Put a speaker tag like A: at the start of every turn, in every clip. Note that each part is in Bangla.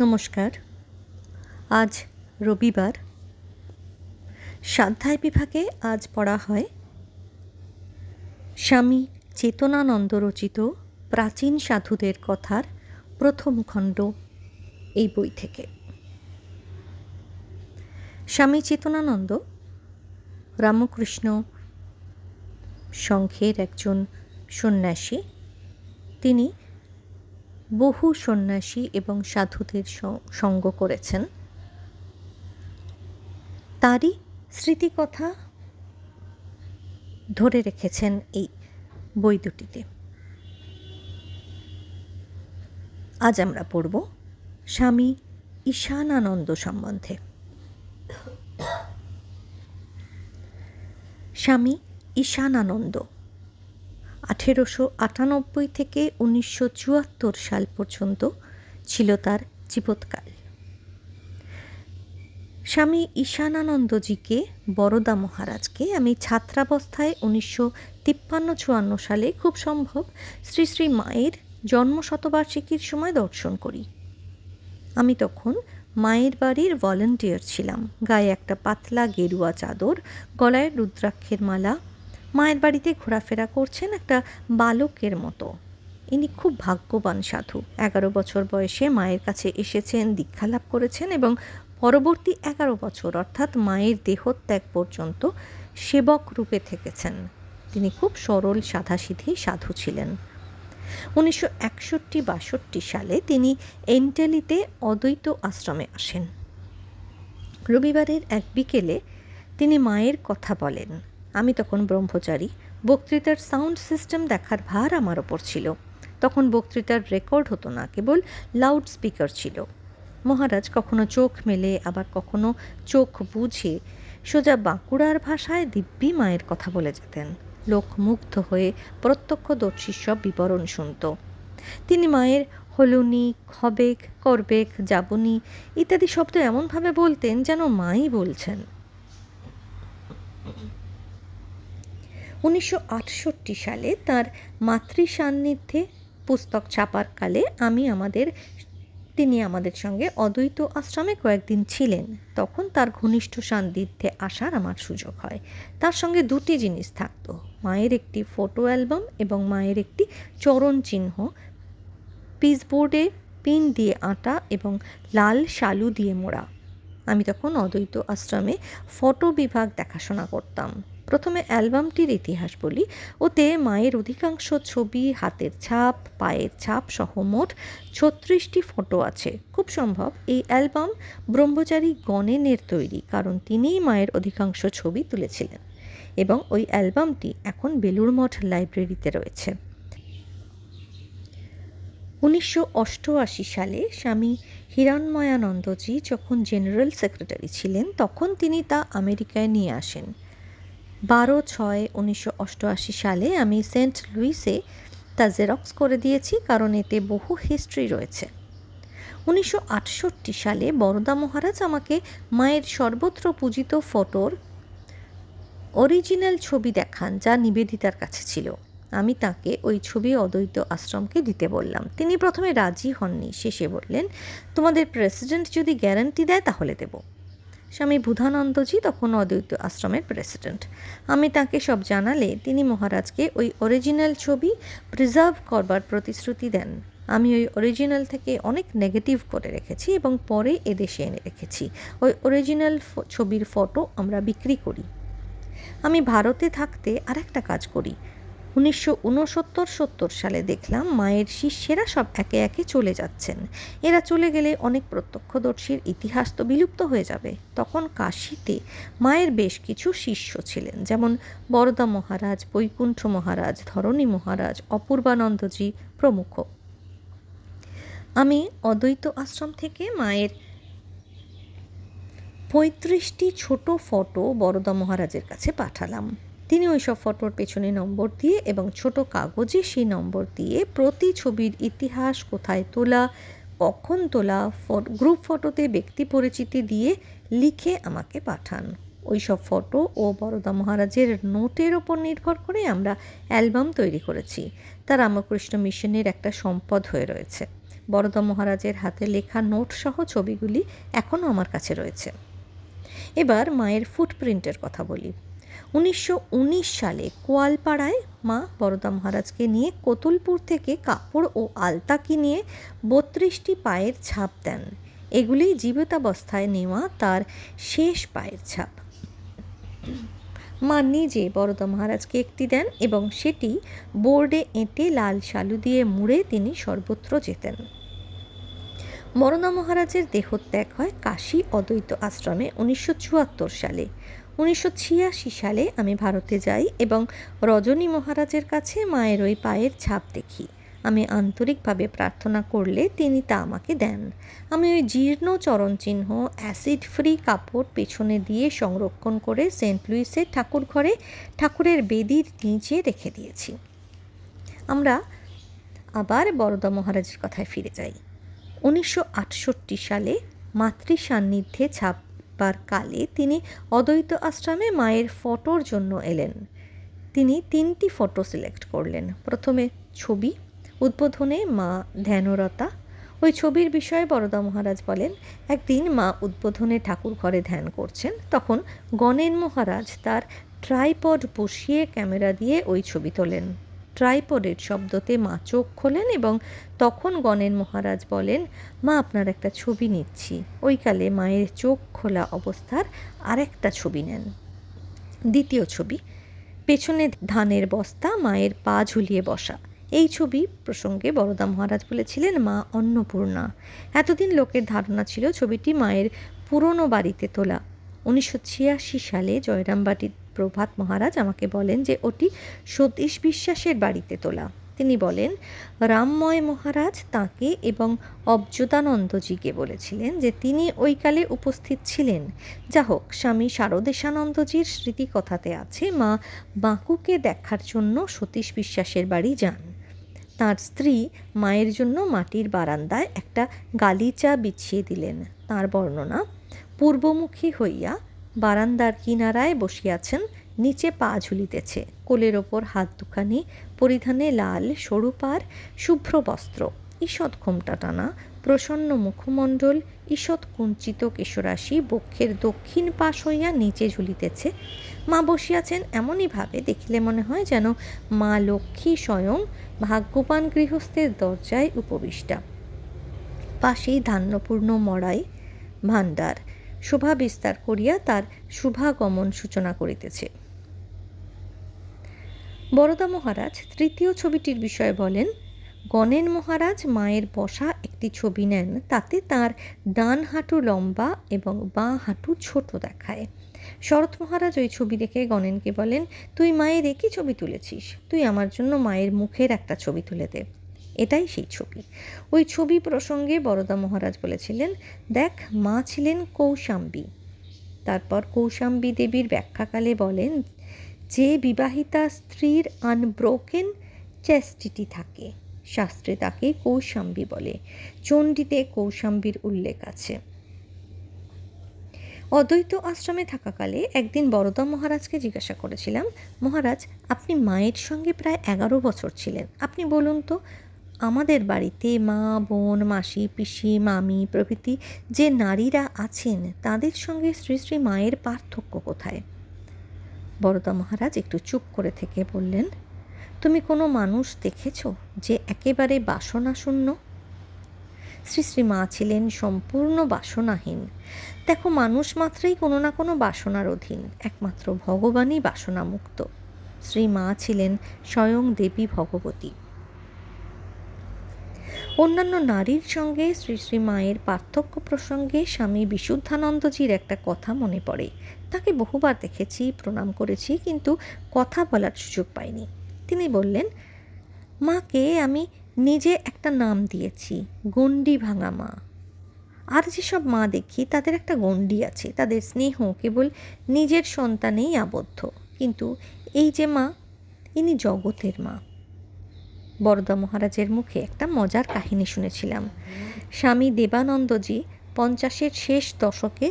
A: নমস্কার। আজ রবিবার। স্বাধ্যায় বিভাগে আজ পড়া হয় স্বামী চেতনানন্দ রচিত প্রাচীন সাধুদের কথার প্রথম খণ্ড এই বই থেকে। স্বামী চেতনানন্দ রামকৃষ্ণ সংঘের একজন সন্ন্যাসী। তিনি বহু সন্ন্যাসী এবং সাধুদের সঙ্গ করেছেন। তারই স্মৃতিকথা ধরে রেখেছেন এই বই দুটিতে। আজ আমরা পড়ব স্বামী ঈশানানন্দ সম্বন্ধে। স্বামী ঈশানানন্দ 1898 থেকে 1974 সাল পর্যন্ত ছিল তার জীবৎকাল। স্বামী ঈশানানন্দজিকে, বরদা মহারাজকে আমি ছাত্রাবস্থায় 1953-54 সালে খুব সম্ভব শ্রী শ্রী মায়ের জন্মশতবার্ষিকীর সময় দর্শন করি। আমি তখন মায়ের বাড়ির ভলান্টিয়ার ছিলাম। গায়ে একটা পাতলা গেরুয়া চাদর, গলায় রুদ্রাক্ষের মালা। মায়ের বাড়িতে ঘোরাফেরা করছেন একটা বালকের মতো। ইনি খুব ভাগ্যবান সাধু। 11 বছর বয়সে মায়ের কাছে এসেছেন, দীক্ষা লাভ করেছেন এবং পরবর্তী 11 বছর অর্থাৎ মায়ের দেহত্যাগ পর্যন্ত সেবক রূপে থেকেছেন। তিনি খুব সরল সাধাসিধি সাধু ছিলেন। 1961-62 সালে তিনি এন্টেলিতে অদ্বৈত আশ্রমে আসেন। রবিবারের এক বিকেলে তিনি মায়ের কথা বলেন। আমি তখন ব্রহ্মচারী। বক্তৃতার সাউন্ড সিস্টেম দেখার ভার আমার ওপর ছিল। তখন বক্তৃতার রেকর্ড হতো না, কেবল লাউড স্পিকার ছিল। মহারাজ কখনো চোখ মেলে, আবার কখনো চোখ বুঝে সোজা বাঁকুড়ার ভাষায় দিব্যি মায়ের কথা বলে যেতেন। লোক মুগ্ধ হয়ে প্রত্যক্ষদর্শীর সব বিবরণ শুনত। তিনি মায়ের হলুনি, হবেক, করবেক, যাবনি ইত্যাদি শব্দ এমনভাবে বলতেন যেন মাই বলছেন। 1968 সালে তাঁর মাতৃ সান্নিধ্যে পুস্তক ছাপার কালে তিনি আমাদের সঙ্গে অদ্বৈত আশ্রমে কয়েকদিন ছিলেন। তখন তার ঘনিষ্ঠ সান্নিধ্যে আসার আমার সুযোগ হয়। তার সঙ্গে দুটি জিনিস থাকতো: মায়ের একটি ফটো অ্যালবাম এবং মায়ের একটি চরণ চিহ্ন, পিসবোর্ডে পিন দিয়ে আঁটা এবং লাল শালু দিয়ে মোড়া। আমি তখন অদ্বৈত আশ্রমে ফটো বিভাগ দেখাশোনা করতাম। প্রথমে অ্যালবামটির ইতিহাস বলি। ওতে মায়ের অধিকাংশ ছবি, হাতের ছাপ, পায়ের ছাপ সহ মোট 36টি ফটো আছে। খুব সম্ভব এই অ্যালবাম ব্রহ্মচারী গণেনের তৈরি, কারণ তিনিই মায়ের অধিকাংশ ছবি তুলেছিলেন এবং ওই অ্যালবামটি এখন বেলুড় মঠ লাইব্রেরিতে রয়েছে। 1988 সালে স্বামী হিরণ্ময়ানন্দজি যখন জেনারেল সেক্রেটারি ছিলেন, তখন তিনি তা আমেরিকায় নিয়ে আসেন। 12/6/1988 সালে আমি সেন্ট লুইসে তা জেরক্স করে দিয়েছি, কারণ এতে বহু হিস্ট্রি রয়েছে। 1968 সালে বরদা মহারাজ আমাকে মায়ের সর্বত্র পূজিত ফটোর অরিজিনাল ছবি দেখান, যা নিবেদিতার কাছে ছিল। আমি তাকে ওই ছবি অদ্বৈত আশ্রমকে দিতে বললাম। তিনি প্রথমে রাজি হননি। শেষে বললেন, তোমাদের প্রেসিডেন্ট যদি গ্যারান্টি দেয় তাহলে দেব। স্বামী বুধানন্দজি তখন অদ্বৈত আশ্রমের প্রেসিডেন্ট। আমি তাকে সব জানালে তিনি মহারাজকে ওই অরিজিনাল ছবি প্রিজার্ভ করবার প্রতিশ্রুতি দেন। আমি ওই অরিজিনাল থেকে অনেক নেগেটিভ করে রেখেছি এবং পরে এদেশে এনে রেখেছি। ওই অরিজিনাল ছবির ফটো আমরা বিক্রি করি। আমি ভারতে থাকতে আরেকটা কাজ করি। 1969-70 সালে দেখলাম মায়ের শিষ্যেরা সব একে একে চলে যাচ্ছেন। এরা চলে গেলে অনেক প্রত্যক্ষদর্শীর ইতিহাস তো বিলুপ্ত হয়ে যাবে। তখন কাশীতে মায়ের বেশ কিছু শিষ্য ছিলেন, যেমন বরদা মহারাজ, বৈকুণ্ঠ মহারাজ, ধরণী মহারাজ, অপূর্বানন্দজি প্রমুখ। আমি অদ্বৈত আশ্রম থেকে মায়ের 35টি ছোট ফটো বরদা মহারাজের কাছে পাঠালাম। তিনি ওই সব ফটোর পেছনে নম্বর দিয়ে এবং ছোট কাগজে সেই নম্বর দিয়ে প্রতি ছবির ইতিহাস, কোথায় তোলা, কখন তোলা, গ্রুপ ফটোতে ব্যক্তি পরিচিতি দিয়ে লিখে আমাকে পাঠান। ওই সব ফটো ও বরদা মহারাজের নোটের ওপর নির্ভর করে আমরা অ্যালবাম তৈরি করেছি। তা রামকৃষ্ণ মিশনের একটা সম্পদ হয়ে রয়েছে। বরদা মহারাজের হাতে লেখা নোট সহ ছবিগুলি এখনও আমার কাছে রয়েছে। এবার মায়ের ফুটপ্রিন্টের কথা বলি। 1919 সালে কোয়ালপাড়ায় মা বরদা মহারাজকে নিয়ে কতুলপুর থেকে কাপড় ও আলতা কিনে 32টি পায়ের ছাপ দেন। এগুলি জীবিতাবস্থায় নেওয়া তার শেষ পায়ের ছাপ। মা নিজে বরদা মহারাজকে একটি দেন এবং সেটি বোর্ডে এঁটে লাল শালু দিয়ে মুড়ে তিনি সর্বত্র যেতেন। বরদা মহারাজের দেহত্যাগ হয় কাশী অদ্বৈত আশ্রমে 1974 সালে। 1986 সালে আমি ভারতে যাই এবং রজনী মহারাজের কাছে মায়ের ওই পায়ের ছাপ দেখি। আমি আন্তরিকভাবে প্রার্থনা করলে তিনি তা আমাকে দেন। আমি ওই জীর্ণ চরণচিহ্ন অ্যাসিড ফ্রি কাপড় পেছনে দিয়ে সংরক্ষণ করে সেন্ট লুইসের ঠাকুর ঘরে ঠাকুরের বেদির নিচে রেখে দিয়েছি। আমরা আবার বরদা মহারাজের কথায় ফিরে যাই। 1968 সালে মাতৃ সান্নিধ্যে ছাপবার কালে তিনি অদ্বৈত আশ্রমে মায়ের ফটোর জন্য এলেন। তিনি 3টি ফটো সিলেক্ট করলেন। প্রথমে ছবি, উদ্বোধনে মা ধ্যানরতা। ওই ছবির বিষয়ে বরদা মহারাজ বলেন, একদিন মা উদ্বোধনে ঠাকুর ঘরে ধ্যান করছেন, তখন গণেন মহারাজ তার ট্রাইপড বসিয়ে ক্যামেরা দিয়ে ওই ছবি তোলেন। ট্রাইপডের শব্দতে মা চোখ খোলেন এবং তখন গণেন মহারাজ বলেন, মা আপনার একটা ছবি নিচ্ছি। ওইকালে মায়ের চোখ খোলা অবস্থার আরেকটা ছবি নেন। দ্বিতীয় ছবি, পেছনে ধানের বস্তা, মায়ের পা ঝুলিয়ে বসা। এই ছবি প্রসঙ্গে বরদা মহারাজ বলেছিলেন, মা অন্নপূর্ণা। এতদিন লোকের ধারণা ছিল ছবিটি মায়ের পুরনো বাড়িতে তোলা। 1986 সালে জয়রামবাটির প্রভাত মহারাজ আমাকে বলেন যে ওটি সতীশ বিশ্বাসের বাড়িতে তোলা। তিনি বলেন, রামময় মহারাজ তাঁকে এবং অবজুদানন্দজিকে বলেছিলেন যে তিনি ওইকালে উপস্থিত ছিলেন। যা হোক, স্বামী শারদেশানন্দজির স্মৃতিকথাতে আছে মা বাঁকুকে দেখার জন্য সতীশ বিশ্বাসের বাড়ি যান। তাঁর স্ত্রী মায়ের জন্য মাটির বারান্দায় একটা গালিচা বিছিয়ে দিলেন। তাঁর বর্ণনা, পূর্বমুখী হইয়া বারান্দার কিনারায় বসিয়াছেন, নিচে পা ঝুলিতেছে, কোলের ওপর হাত দুখানি, পরিধানে লাল সরু পার শুভ্র বস্ত্র, ঈষৎ ঘোমটা টানা, প্রসন্ন মুখমণ্ডল, ঈষৎ কুঞ্চিত কেশরাশি, বক্ষের দক্ষিণ পাশ হইয়া নিচে ঝুলিতেছে। মা বসিয়াছেন এমনই ভাবে দেখিলে মনে হয় যেন মা লক্ষ্মী স্বয়ং ভাগ্যবান গৃহস্থের দরজায় উপবিষ্টা। পাশেই ধান্যপূর্ণ মড়াই ভাণ্ডার শোভা বিস্তার করিয়া তার শুভাগমন সূচনা করিতেছে। বরদা মহারাজ তৃতীয় ছবিটির বিষয়ে বলেন, গণেন মহারাজ মায়ের বসা একটি ছবি নেন, তাতে তার ডান হাঁটু লম্বা এবং বাঁ হাঁটু ছোট দেখায়। শরৎ মহারাজ ওই ছবি দেখে গণেনকে বলেন, তুই মায়ের একই ছবি তুলেছিস, তুই আমার জন্য মায়ের মুখের একটা ছবি তুলে দে। এটাই সেই ছবি। ওই ছবি প্রসঙ্গে বরদা মহারাজ বলেছিলেন, দেখ মা ছিলেন কৌশাম্বী। তারপর কৌশাম্বী দেবীর ব্যাখ্যাকালে বলেন, যে বিবাহিতা স্ত্রীর আনব্রোকেন চ্যাস্টিটি থাকে, শাস্ত্রে তাকে কৌশাম্বী বলে। চণ্ডীতে কৌশাম্বীর উল্লেখ আছে। অদ্বৈত আশ্রমে থাকাকালে একদিন বরদা মহারাজকে জিজ্ঞাসা করেছিলাম, মহারাজ আপনি মায়ের সঙ্গে প্রায় 11 বছর ছিলেন, আপনি বলুন তো আমাদের বাড়িতে মা, বোন, মাসি, পিসি, মামি প্রভৃতি যে নারীরা আছেন তাদের সঙ্গে শ্রী শ্রী মায়ের পার্থক্য কোথায়? বরদা মহারাজ একটু চুপ করে থেকে বললেন, তুমি কোনো মানুষ দেখেছ যে একেবারে বাসনাশূন্য? শ্রী শ্রী মা ছিলেন সম্পূর্ণ বাসনাহীন। দেখো, মানুষ মাত্রই কোনো না কোনো বাসনার অধীন, একমাত্র ভগবানই বাসনামুক্ত। শ্রী মা ছিলেন স্বয়ং দেবী ভগবতী। অন্যান্য নারীর সঙ্গে শ্রী শ্রী মায়ের পার্থক্য প্রসঙ্গে স্বামী বিশুদ্ধানন্দজির একটা কথা মনে পড়ে। তাকে বহুবার দেখেছি, প্রণাম করেছি, কিন্তু কথা বলার সুযোগ পাইনি। তিনি বললেন, মাকে আমি নিজে একটা নাম দিয়েছি, গণ্ডি ভাঙা মা। আর যেসব মা দেখি তাদের একটা গণ্ডি আছে, তাদের স্নেহ কেবল নিজের সন্তানেই আবদ্ধ, কিন্তু এই যে মা, ইনি জগতের মা। বরদা মহারাজের মুখে একটা মজার কাহিনী শুনেছিলাম। স্বামী দেবানন্দজি 50-এর শেষ দশকে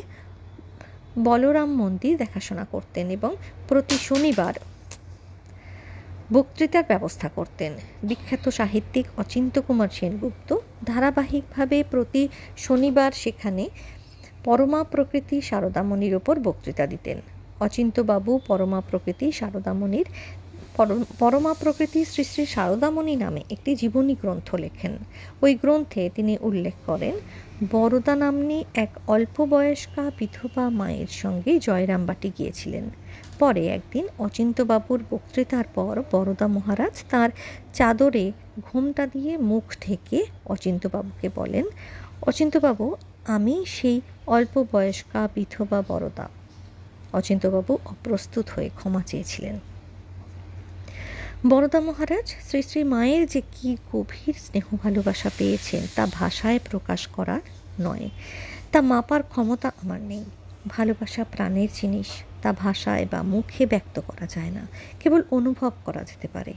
A: বলরাম মন্দির দেখাশোনা করতেন এবং প্রতি শনিবার বক্তৃতার ব্যবস্থা করতেন। বিখ্যাত সাহিত্যিক অচিন্ত্যকুমার সেনগুপ্ত ধারাবাহিকভাবে প্রতি শনিবার সেখানে পরমা প্রকৃতি সারদামণির ওপর বক্তৃতা দিতেন। অচিন্ত্যবাবু পরমা প্রকৃতি সারদামণির পরমা প্রকৃতি শ্রী শ্রী সারদামণি নামে একটি জীবনী গ্রন্থ লেখেন। ওই গ্রন্থে তিনি উল্লেখ করেন, বরদা নাম্নী এক অল্প বয়স্কা বিধবা মায়ের সঙ্গে জয়রামবাটি গিয়েছিলেন। পরে একদিন অচিন্ত্যবাবুর বক্তৃতার পর বরদা মহারাজ তাঁর চাদরে ঘোমটা দিয়ে মুখ ঢেকে অচিন্ত্যবাবুকে বলেন, অচিন্ত্যবাবু, আমি সেই অল্প বয়স্কা বিধবা বরদা। অচিন্ত্যবাবু অপ্রস্তুত হয়ে ক্ষমা চেয়েছিলেন। বরদা মহারাজ শ্রী শ্রী মায়ের যে কি গভীর স্নেহ ভালোবাসা পেয়েছেন তা ভাষায় প্রকাশ করার নয়, তা মাপার ক্ষমতা আমার নেই। ভালোবাসা প্রাণের জিনিস, তা ভাষায় বা মুখে ব্যক্ত করা যায় না, কেবল অনুভব করা যেতে পারে।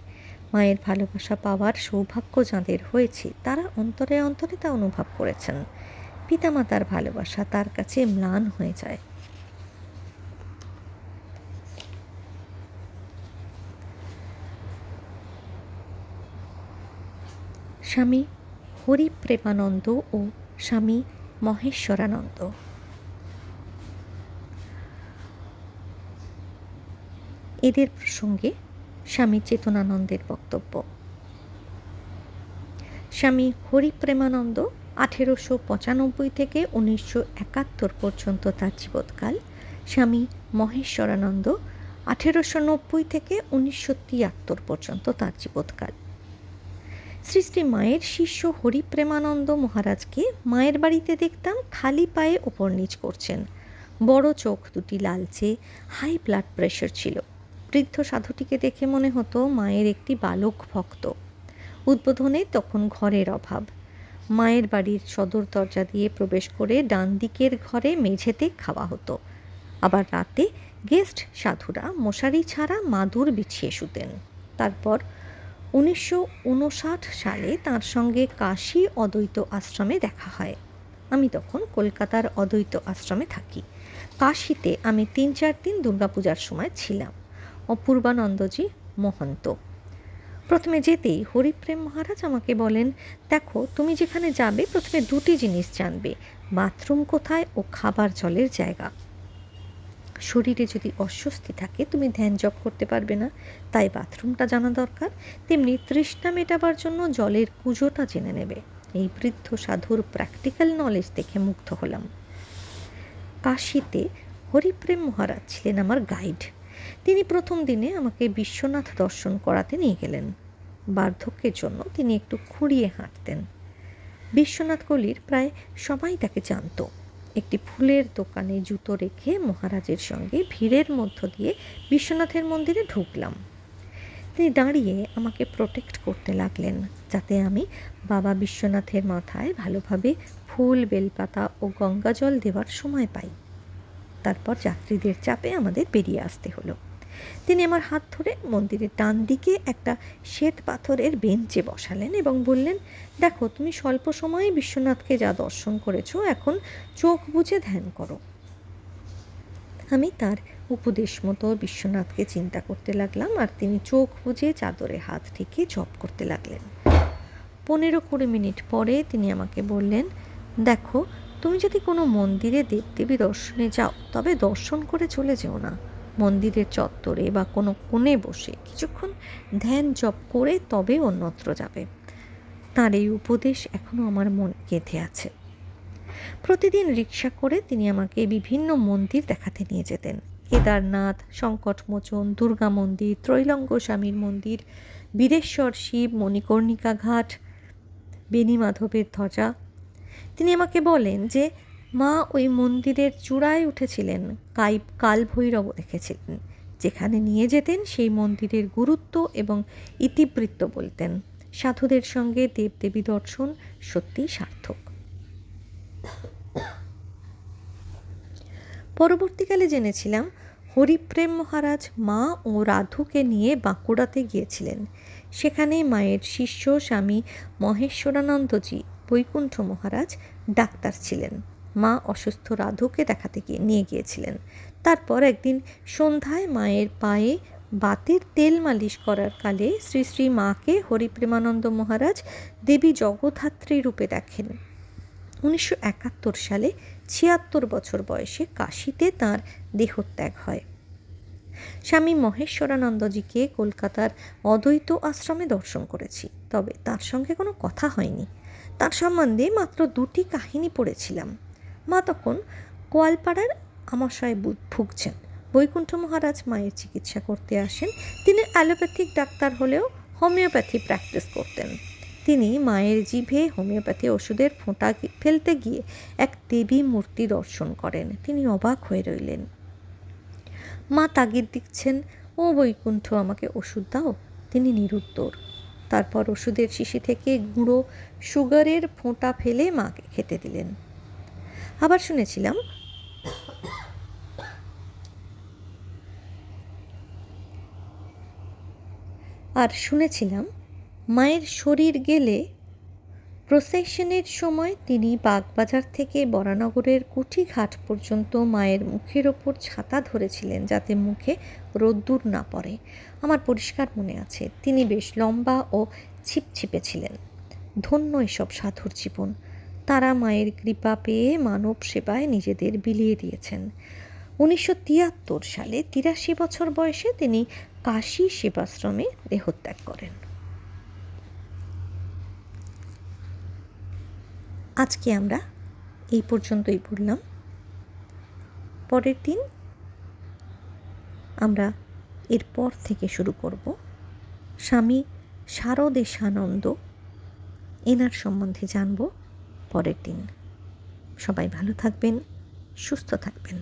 A: মায়ের ভালোবাসা পাওয়ার সৌভাগ্য যাঁদের হয়েছে তারা অন্তরে অন্তরে তা অনুভব করেছেন। পিতামাতার ভালোবাসা তার কাছে ম্লান হয়ে যায়। স্বামী হরিপ্রেমানন্দ ও স্বামী মহেশ্বরানন্দ। এদের প্রসঙ্গে স্বামী চেতনানন্দের বক্তব্য। স্বামী হরিপ্রেমানন্দ 1895 থেকে 1971 পর্যন্ত তার জীবৎকাল। স্বামী মহেশ্বরানন্দ 1890 থেকে 1973 পর্যন্ত তার জীবৎকাল। শ্রী শ্রী মায়ের শিষ্য হরিপ্রেমানন্দ মহারাজকে মায়ের বাড়িতে দেখতাম খালি পায়ে ওপর নিচ করছেন। বড় চোখ দুটি লালচে, হাই ব্লাড প্রেশার ছিল। বৃদ্ধ সাধুটিকে দেখে মনে হতো মায়ের একটি বালক ভক্ত। উদ্বোধনে তখন ঘরের অভাব। মায়ের বাড়ির সদর দরজা দিয়ে প্রবেশ করে ডান দিকের ঘরে মেঝেতে খাওয়া হতো। আবার রাতে গেস্ট সাধুরা মশারি ছাড়া মাদুর বিছিয়ে শুতেন। তারপর 1959 সালে তাঁর সঙ্গে কাশী অদ্বৈত আশ্রমে দেখা হয়। আমি তখন কলকাতার অদ্বৈত আশ্রমে থাকি। কাশীতে আমি 3-4 দিন দুর্গাপূজার সময় ছিলাম। অপূর্বানন্দজি মহন্ত। প্রথমে যেতেই হরিপ্রেম মহারাজ আমাকে বলেন, দেখো, তুমি যেখানে যাবে প্রথমে দুটি জিনিস জানবে, বাথরুম কোথায় ও খাবার জলের জায়গা। শরীরে যদি অস্বস্তি থাকে তুমি ধ্যান জপ করতে পারবে না, তাই বাথরুমটা জানা দরকার। তেমনি তৃষ্ণা মেটাবার জন্য জলের কুজোটা জেনে নেবে। এই বৃদ্ধ সাধুর প্র্যাকটিক্যাল নলেজ দেখে মুগ্ধ হলাম। কাশীতে হরিপ্রেম মহারাজ ছিলেন আমার গাইড। তিনি প্রথম দিনে আমাকে বিশ্বনাথ দর্শন করাতে নিয়ে গেলেন। বার্ধক্যের জন্য তিনি একটু খুঁড়িয়ে হাঁটতেন। বিশ্বনাথ গলির প্রায় সবাই তাকে জানত। একটি ফুলের দোকানে জুতো রেখে মহারাজের সঙ্গে ভিড়ের মধ্য দিয়ে বিশ্বনাথের মন্দিরে ঢুকলাম। তিনি দাঁড়িয়ে আমাকে প্রোটেক্ট করতে লাগলেন, যাতে আমি বাবা বিশ্বনাথের মাথায় ভালোভাবে ফুল, বেলপাতা ও গঙ্গাজল দেওয়ার সময় পাই। তারপর যাত্রীদের চাপে আমাদের বেরিয়ে আসতে হলো। তিনি আমার হাত ধরে মন্দিরের ডান দিকে একটা শ্বেত পাথরের বেঞ্চে বসালেন এবং বললেন, দেখো, তুমি স্বল্প সময়ে বিশ্বনাথকে যা দর্শন করেছো, এখন চোখ বুজে ধ্যান করো। আমি তার উপদেশ মতো বিশ্বনাথকে চিন্তা করতে লাগলাম, আর তিনি চোখ বুজে চাদরে হাত ঠেকে জপ করতে লাগলেন। 15-20 মিনিট পরে তিনি আমাকে বললেন, দেখো, তুমি যদি কোনো মন্দিরে দেবদেবী দর্শনে যাও তবে দর্শন করে চলে যেও না। মন্দিরের চত্বরে বা কোনো কোণে বসে কিছুক্ষণ ধ্যান জপ করে তবে অন্যত্র যাবে। তার এই উপদেশ এখনও আমার মন গেঁথে আছে। প্রতিদিন রিক্সা করে তিনি আমাকে বিভিন্ন মন্দির দেখাতে নিয়ে যেতেন। কেদারনাথ, সংকটমোচন, দুর্গা মন্দির, ত্রৈলঙ্গ স্বামীর মন্দির, বীরেশ্বর শিব, মণিকর্ণিকা ঘাট, বেণী মাধবের ধ্বজা। তিনি আমাকে বলেন যে মা ওই মন্দিরের চূড়ায় উঠেছিলেন, কাল ভৈরব দেখেছিলেন। যেখানে নিয়ে যেতেন সেই মন্দিরের গুরুত্ব এবং ইতিবৃত্ত বলতেন। সাধুদের সঙ্গে দেবদেবী দর্শন সত্যিই সার্থক। পরবর্তীকালে জেনেছিলাম হরিপ্রেম মহারাজ মা ও রাধুকে নিয়ে বাঁকুড়াতে গিয়েছিলেন। সেখানে মায়ের শিষ্য স্বামী মহেশ্বরানন্দজি বৈকুণ্ঠ মহারাজ ডাক্তার ছিলেন। মা অসুস্থ রাধুকে দেখাতে নিয়ে গিয়েছিলেন। তারপর একদিন সন্ধ্যায় মায়ের পায়ে বাতের তেল মালিশ করার কালে শ্রী শ্রী মাকে হরিপ্রেমানন্দ মহারাজ দেবী জগদ্ধাত্রী রূপে দেখেন। 1971 সালে 76 বছর বয়সে কাশীতে তাঁর দেহত্যাগ হয়। স্বামী মহেশ্বরানন্দজিকে কলকাতার অদ্বৈত আশ্রমে দর্শন করেছি, তবে তার সঙ্গে কোনো কথা হয়নি। তার সম্বন্ধে মাত্র 2টি কাহিনী পড়েছিলাম। মা তখন কোয়ালপাড়ার আমাশয়ে ভুগছেন। বৈকুণ্ঠ মহারাজ মায়ের চিকিৎসা করতে আসেন। তিনি অ্যালোপ্যাথিক ডাক্তার হলেও হোমিওপ্যাথি প্র্যাকটিস করতেন। তিনি মায়ের জিভে হোমিওপ্যাথি ওষুধের ফোঁটা ফেলতে গিয়ে এক দেবী মূর্তি দর্শন করেন। তিনি অবাক হয়ে রইলেন। মা তাগিদ দিচ্ছেন, ও বৈকুণ্ঠ, আমাকে ওষুধ দাও। তিনি নিরুত্তর। তারপর ওষুধের শিশি থেকে গুঁড়ো সুগারের ফোঁটা ফেলে মাকে খেতে দিলেন। আবার শুনেছিলাম মায়ের শরীর গেলে প্রসেশনের সময় তিনি বাগবাজার থেকে বরানগরের কুঠিঘাট পর্যন্ত মায়ের মুখের ওপর ছাতা ধরেছিলেন যাতে মুখে রোদ্দুর না পড়ে। আমার পরিষ্কার মনে আছে। তিনি বেশ লম্বা ও ছিপছিপে ছিলেন। ধন্য এসব সাধুর জীবন। তারা মায়ের কৃপা পেয়ে মানব সেবায় নিজেদের বিলিয়ে দিয়েছেন। 1973 সালে 83 বছর বয়সে তিনি কাশী সেবাশ্রমে দেহত্যাগ করেন। আজকে আমরা এই পর্যন্তই পড়লাম। পরের দিন আমরা এরপর থেকে শুরু করব স্বামী শারদেশানন্দ, এনার সম্বন্ধে জানব পরের দিন। সবাই ভালো থাকবেন, সুস্থ থাকবেন।